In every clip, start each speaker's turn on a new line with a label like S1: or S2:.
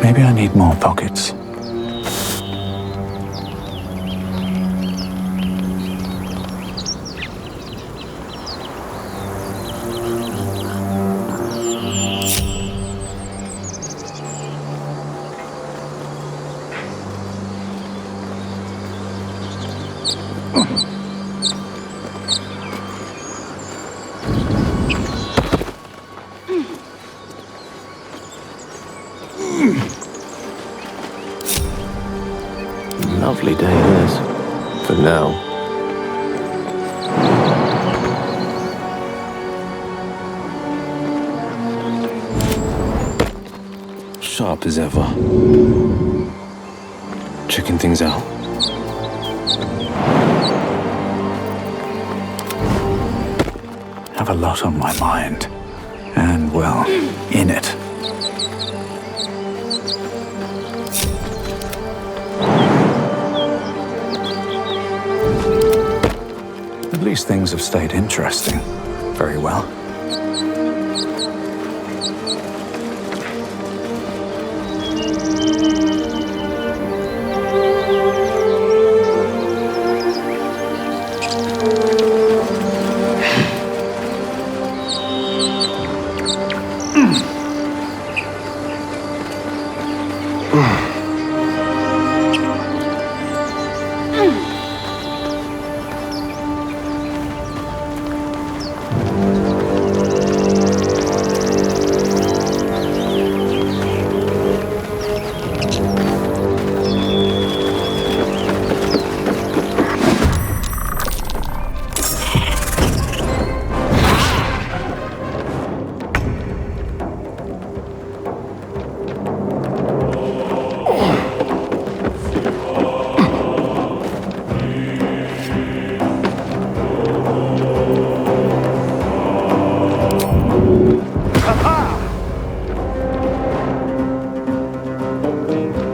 S1: Maybe I need more pockets.
S2: Lovely day this, for now. Sharp as ever. Checking things out.
S1: Have a lot on my mind. And, well, in it. At least things have stayed interesting. Very well.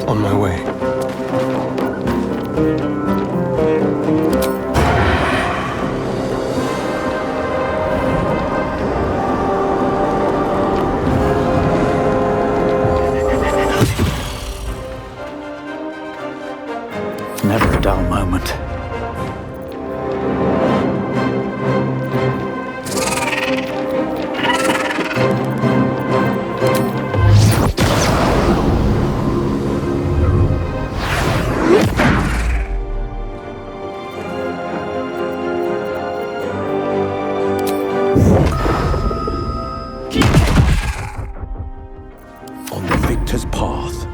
S2: On my way.
S1: Never a dull moment.
S2: On the victor's path.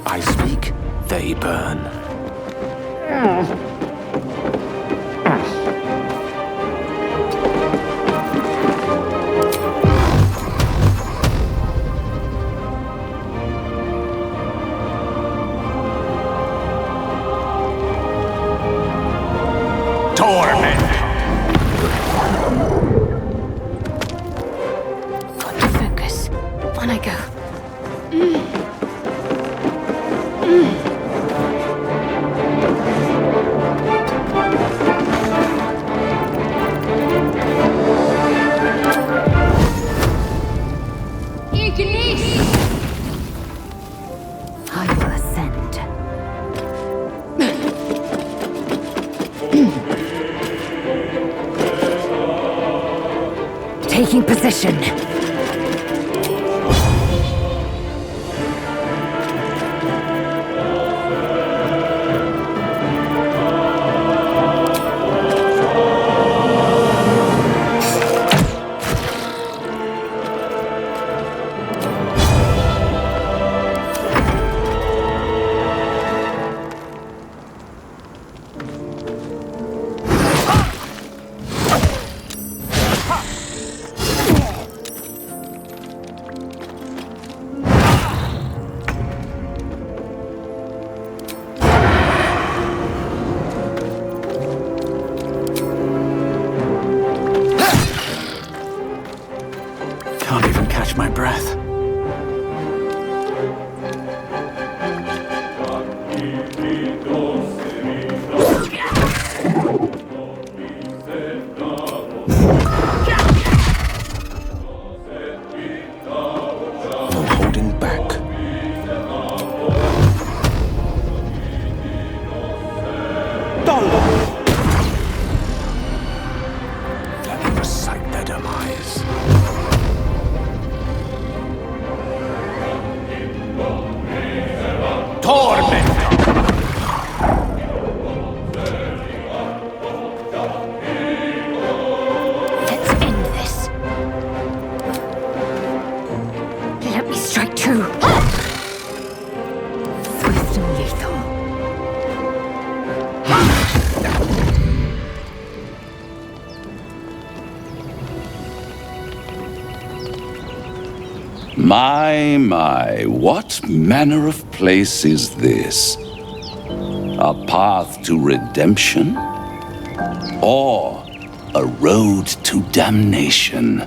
S2: I speak, they burn.
S3: Got to focus. On I go. I will ascend. Taking position.
S1: Can't even catch my breath.
S2: demise. Tormentor!
S3: Let's end this. Let me strike true. Swift and lethal.
S4: My, what manner of place is this? A path to redemption? Or a road to damnation?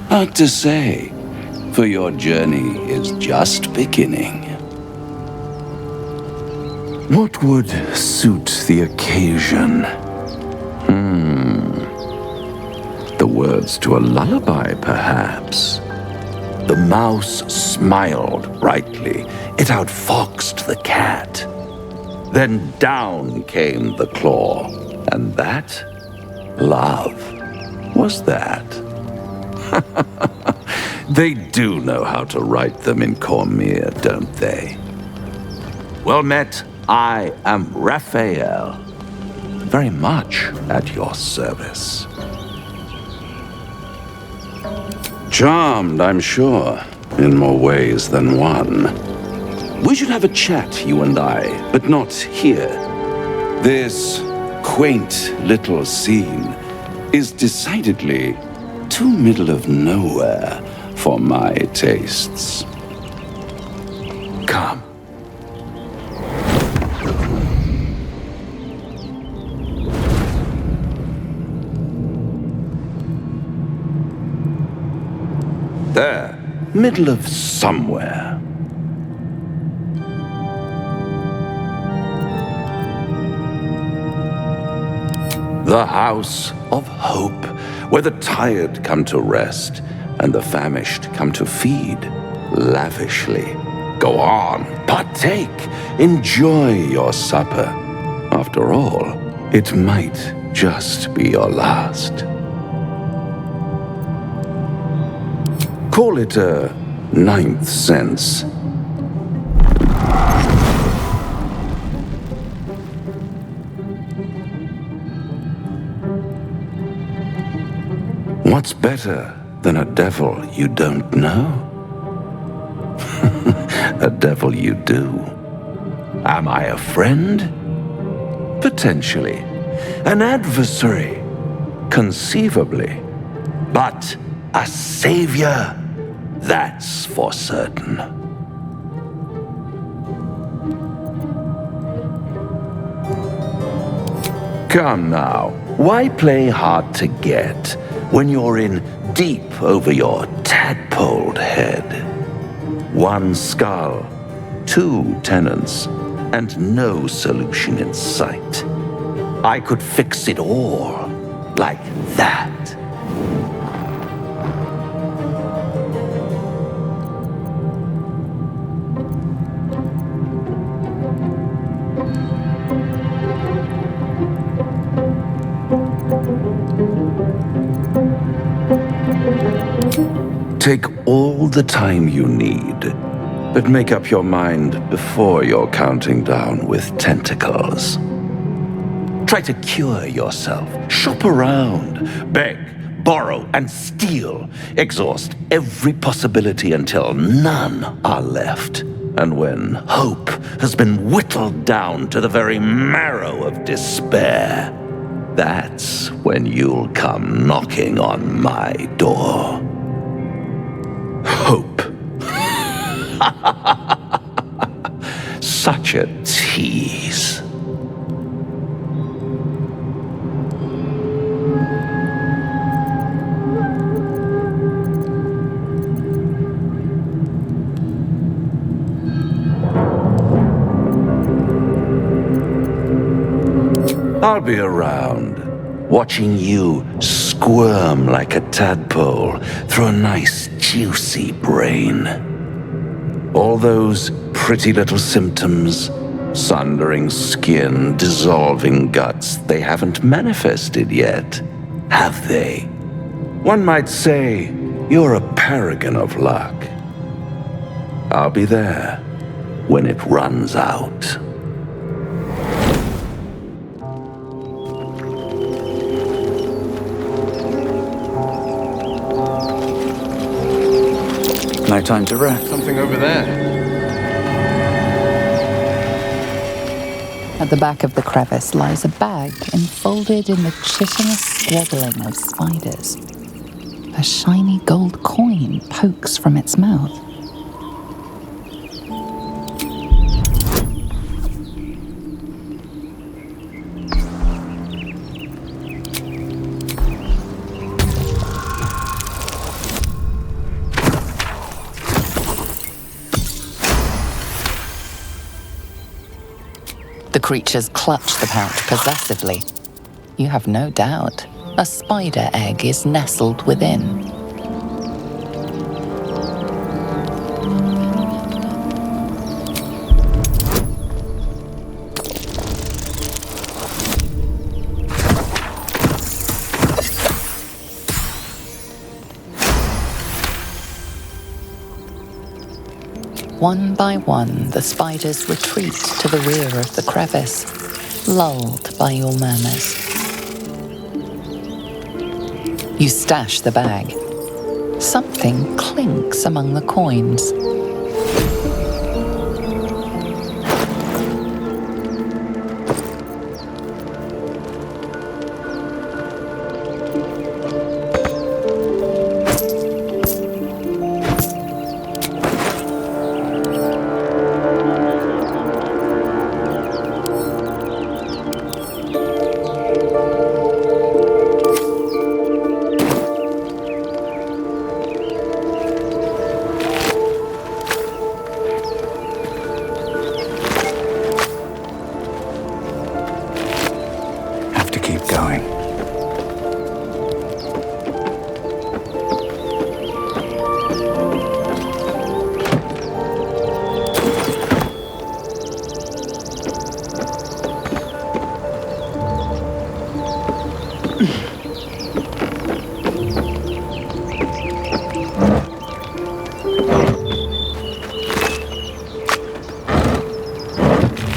S4: Hard to say, for your journey is just beginning.
S1: What would suit the occasion? The words to a lullaby, perhaps. The mouse smiled brightly. It outfoxed the cat. Then down came the claw. And that? Love. Was that? They do know how to write them in Cormier, don't they? Well met, I am Rhapael. Very much at your service. Charmed, I'm sure, in more ways than one. We should have a chat, you and I, but not here. This quaint little scene is decidedly too middle of nowhere for my tastes. Come. There, middle of somewhere. The House of Hope, where the tired come to rest and the famished come to feed lavishly. Go on, partake, enjoy your supper. After all, it might just be your last. Call it a ninth sense. What's better than a devil you don't know? A devil you do. Am I a friend? Potentially. An adversary? Conceivably. But a savior? That's for certain. Come now, why play hard to get when you're in deep over your tadpoled head? One skull, two tenants, and no solution in sight. I could fix it all like that. Take all the time you need, but make up your mind before you're counting down with tentacles. Try to cure yourself. Shop around. Beg, borrow, and steal. Exhaust every possibility until none are left. And when hope has been whittled down to the very marrow of despair, that's when you'll come knocking on my door. Hope. Such a tease. I'll be around, watching you squirm like a tadpole through a nice, juicy brain. All those pretty little symptoms, sundering skin, dissolving guts, they haven't manifested yet, have they? One might say you're a paragon of luck. I'll be there when it runs out.
S5: No time to rest.
S2: Something over there.
S6: At the back of the crevice lies a bag enfolded in the chitinous squabbling of spiders. A shiny gold coin pokes from its mouth. The creatures clutch the pouch possessively. You have no doubt a spider egg is nestled within. One by one, the spiders retreat to the rear of the crevice, lulled by your murmurs. You stash the bag. Something clinks among the coins.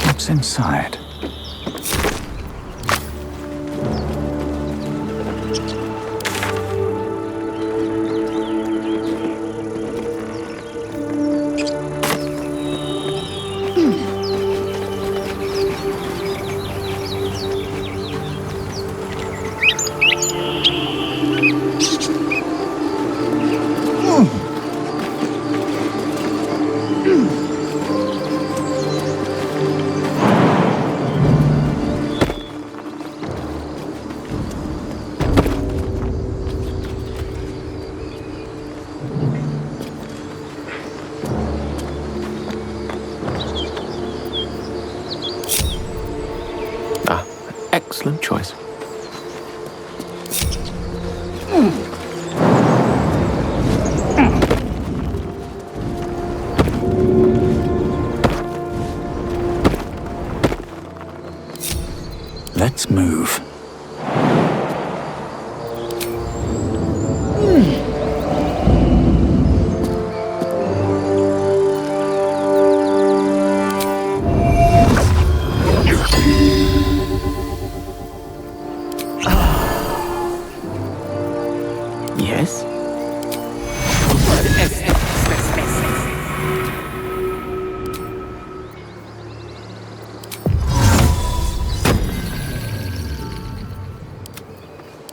S5: What's inside?
S2: Excellent choice.
S5: Let's move.
S2: Yes?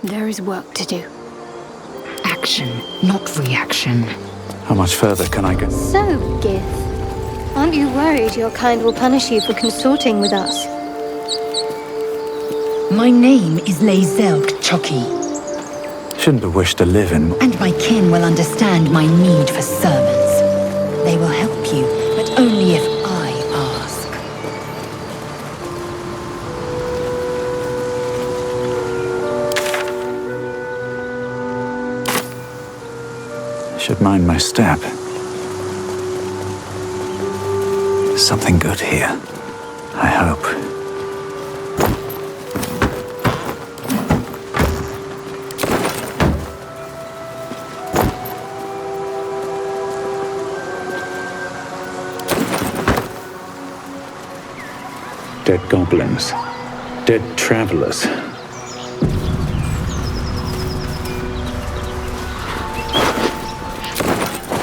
S3: There is work to do.
S6: Action, not reaction.
S5: How much further can I go?
S7: So, Gith, aren't you worried your kind will punish you for consorting with us?
S8: My name is Lae'zel Choki,
S5: Shouldn't be wish to live in.
S8: and my kin will understand my need for servants. They will help you, but only if I ask.
S5: Should mind my step. Something good here, I hope. Dead goblins. Dead travelers.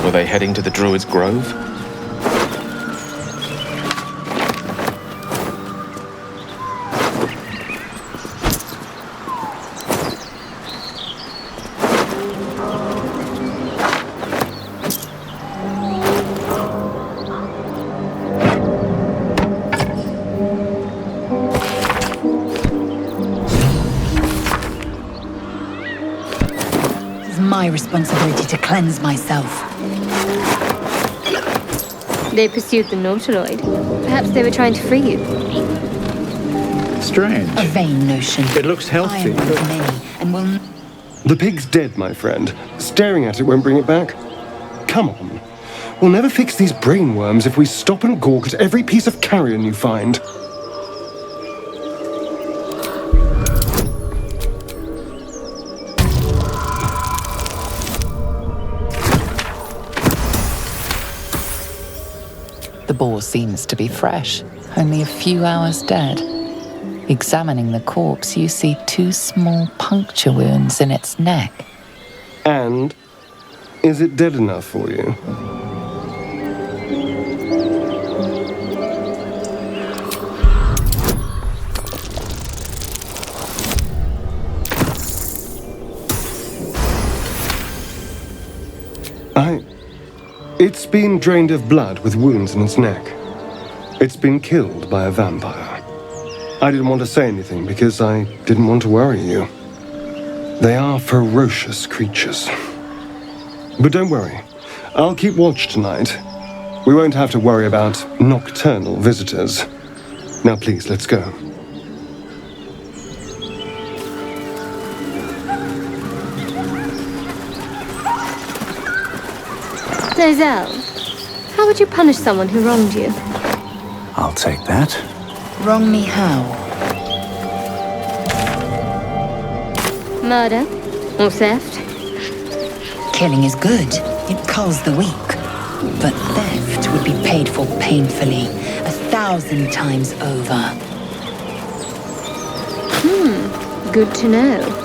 S2: Were they heading to the Druid's Grove?
S8: It's my responsibility to cleanse myself.
S7: They pursued the Nautiloid. Perhaps they were trying to free you.
S5: Strange.
S8: A vain notion.
S5: It looks
S8: I
S5: healthy.
S8: am one of many, and will...
S9: The pig's dead, my friend. Staring at it won't bring it back. Come on. We'll never fix these brainworms if we stop and gawk at every piece of carrion you find.
S6: The boar seems to be fresh, only a few hours dead. Examining the corpse, you see 2 small puncture wounds in its neck.
S9: And is it dead enough for you? It's been drained of blood with wounds in its neck. It's been killed by a vampire. I didn't want to say anything because I didn't want to worry you. They are ferocious creatures. But don't worry, I'll keep watch tonight. We won't have to worry about nocturnal visitors. Now please, let's go.
S7: Nozell, how would you punish someone who wronged you?
S5: I'll take that.
S8: Wrong me how?
S7: Murder? Or theft?
S8: Killing is good. It culls the weak. But theft would be paid for painfully, 1,000 times over.
S7: Good to know.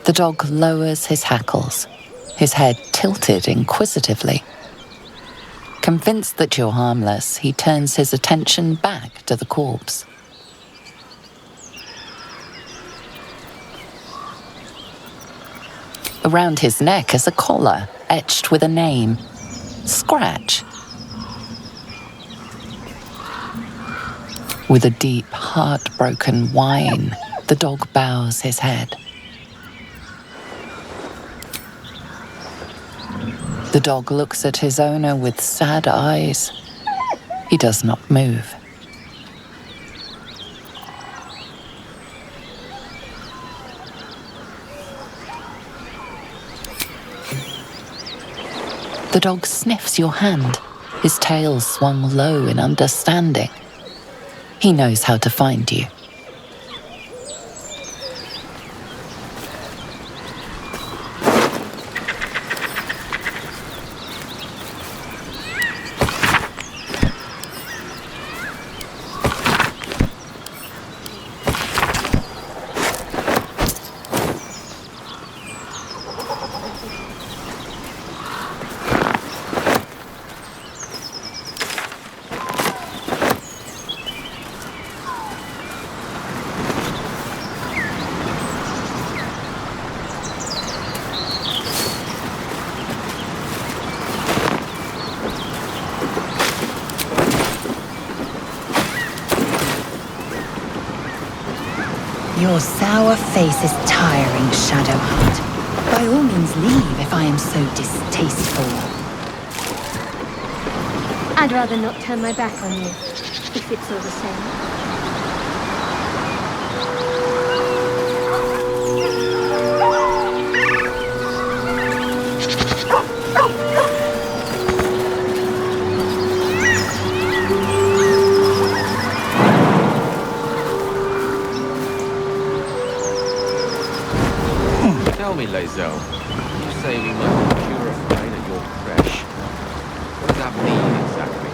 S6: The dog lowers his hackles, his head tilted inquisitively. Convinced that you're harmless, he turns his attention back to the corpse. Around his neck is a collar etched with a name, Scratch. With a deep, heartbroken whine, the dog bows his head. The dog looks at his owner with sad eyes. He does not move. The dog sniffs your hand, his tail swung low in understanding. He knows how to find you.
S8: Your sour face is tiring, Shadowheart. By all means leave if I am so distasteful.
S7: I'd rather not turn my back on you, if it's all the same.
S2: Tell me, Lae'zel, you say we must be purified at your creche. What does that mean exactly?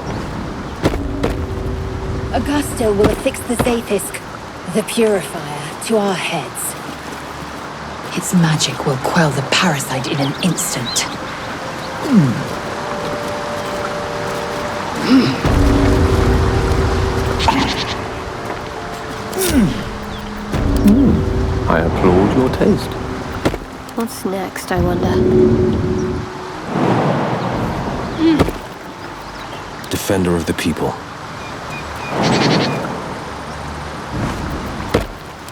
S8: Augusta will affix the Zaithisk, the purifier, to our heads. Its magic will quell the parasite in an instant.
S2: I applaud your taste.
S7: What's next, I wonder?
S2: Defender of the people.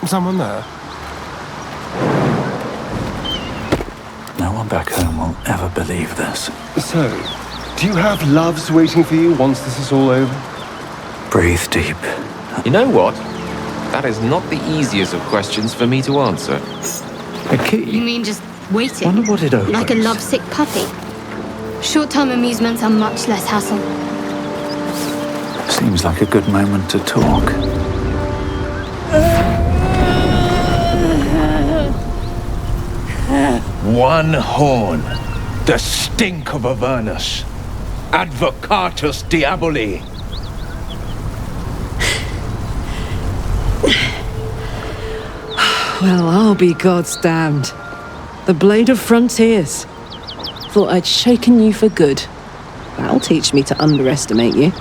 S9: Someone there?
S5: No one back home will ever believe this.
S9: So, do you have loves waiting for you once this is all over?
S5: Breathe deep.
S2: You know what? That is not the easiest of questions for me to answer.
S5: A key?
S7: You mean just waiting?
S5: Wonder what it opens.
S7: Like a lovesick puppy? Short-term amusements are much less hassle.
S5: Seems like a good moment to talk.
S10: One horn, the stink of Avernus. Advocatus Diaboli.
S11: Well, I'll be God's damned. The Blade of Frontiers. Thought I'd shaken you for good. That'll teach me to underestimate you.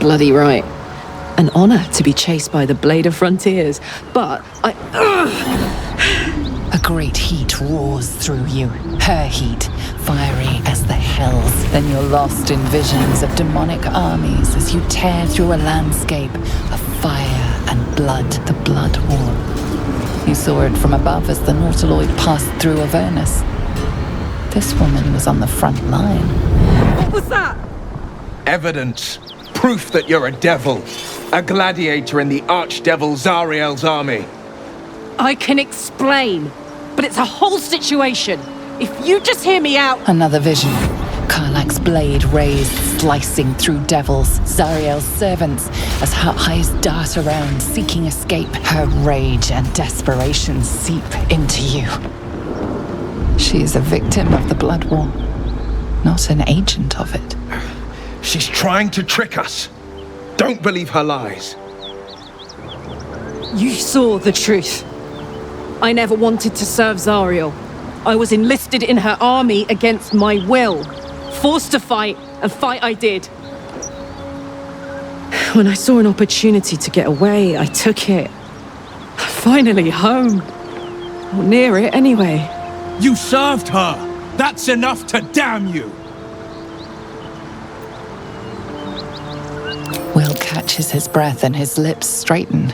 S11: Bloody right. An honor to be chased by the Blade of Frontiers, but
S6: A great heat roars through you, her heat, fiery as the hells. Then you're lost in visions of demonic armies as you tear through a landscape of fire and blood, the Blood War. You saw it from above as the Nautiloid passed through Avernus. This woman was on the front line.
S11: what was that?
S10: Evidence. Proof that you're a devil. A gladiator in the archdevil Zariel's army.
S11: I can explain, but it's a whole situation. If you just hear me out...
S6: Another vision. Karlach's blade raised, slicing through devils, Zariel's servants, as her eyes dart around, seeking escape. Her rage and desperation seep into you. She is a victim of the Blood War, not an agent of it.
S10: She's trying to trick us. Don't believe her lies.
S11: You saw the truth. I never wanted to serve Zariel. I was enlisted in her army against my will. Forced to fight, and fight I did. When I saw an opportunity to get away, I took it. Finally home. Or near it, anyway.
S10: You served her. That's enough to damn you.
S6: Will catches his breath and his lips straighten.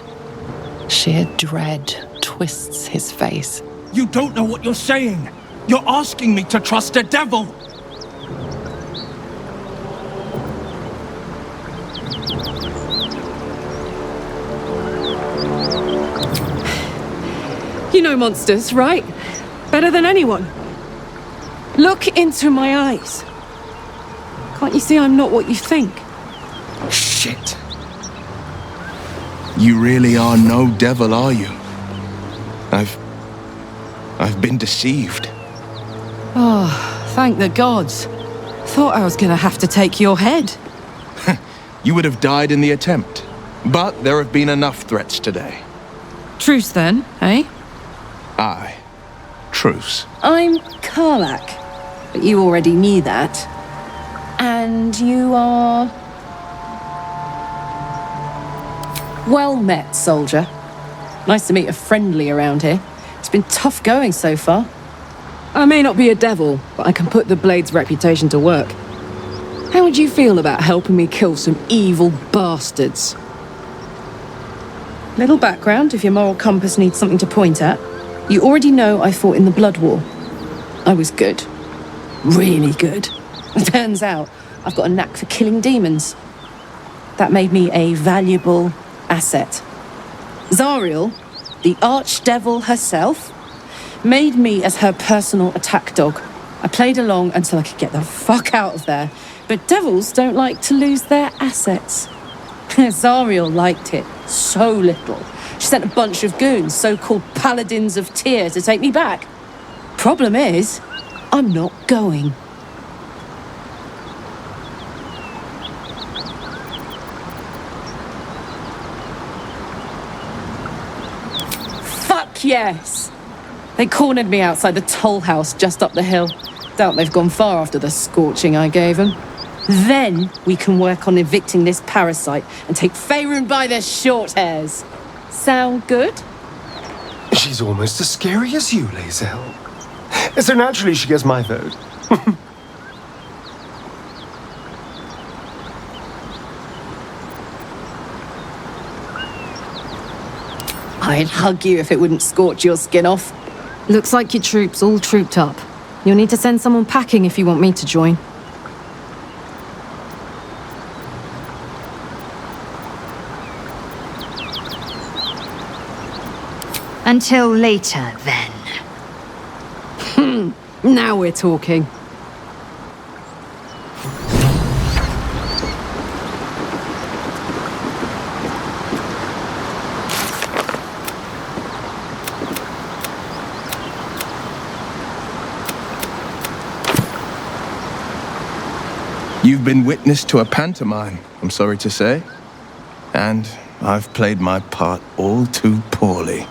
S6: Sheer dread twists his face.
S10: You don't know what you're saying. You're asking me to trust a devil.
S11: You know monsters, right? Better than anyone. Look into my eyes. Can't you see I'm not what you think?
S10: Shit. You really are no devil, are you? I've been deceived.
S11: Oh, thank the gods. Thought I was gonna have to take your head.
S10: You would have died in the attempt. But there have been enough threats today.
S11: Truce then, eh?
S10: Aye. Truce.
S11: I'm Karlach, but you already knew that. And you are... Well met, soldier. Nice to meet a friendly around here. It's been tough going so far. I may not be a devil, but I can put the Blade's reputation to work. How would you feel about helping me kill some evil bastards? Little background, if your moral compass needs something to point at. You already know I fought in the Blood War. I was good. Really good. Turns out, I've got a knack for killing demons. That made me a valuable asset. Zariel, the archdevil herself, made me as her personal attack dog. I played along until I could get the fuck out of there. But devils don't like to lose their assets. Zariel liked it so little. She sent a bunch of goons, so-called paladins of Tyr, to take me back. Problem is, I'm not going. Fuck yes! They cornered me outside the toll house just up the hill. Doubt they've gone far after the scorching I gave them. Then we can work on evicting this parasite and take Faerun by the short hairs. Sound good?
S9: She's almost as scary as you, Lae'zel. So naturally she gets my vote.
S11: I'd hug you if it wouldn't scorch your skin off. Looks like your troops all trooped up. You'll need to send someone packing if you want me to join.
S3: Until later, then.
S11: Now we're talking.
S10: You've been witness to a pantomime, I'm sorry to say. And I've played my part all too poorly.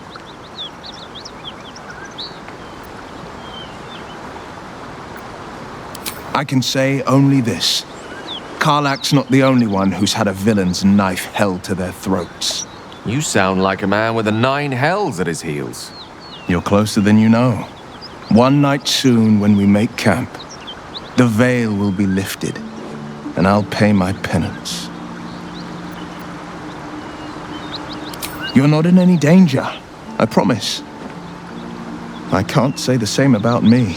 S10: I can say only this. Karlach's not the only one who's had a villain's knife held to their throats.
S2: You sound like a man with the 9 hells at his heels.
S10: You're closer than you know. One night soon, when we make camp, the veil will be lifted, and I'll pay my penance. You're not in any danger, I promise. I can't say the same about me.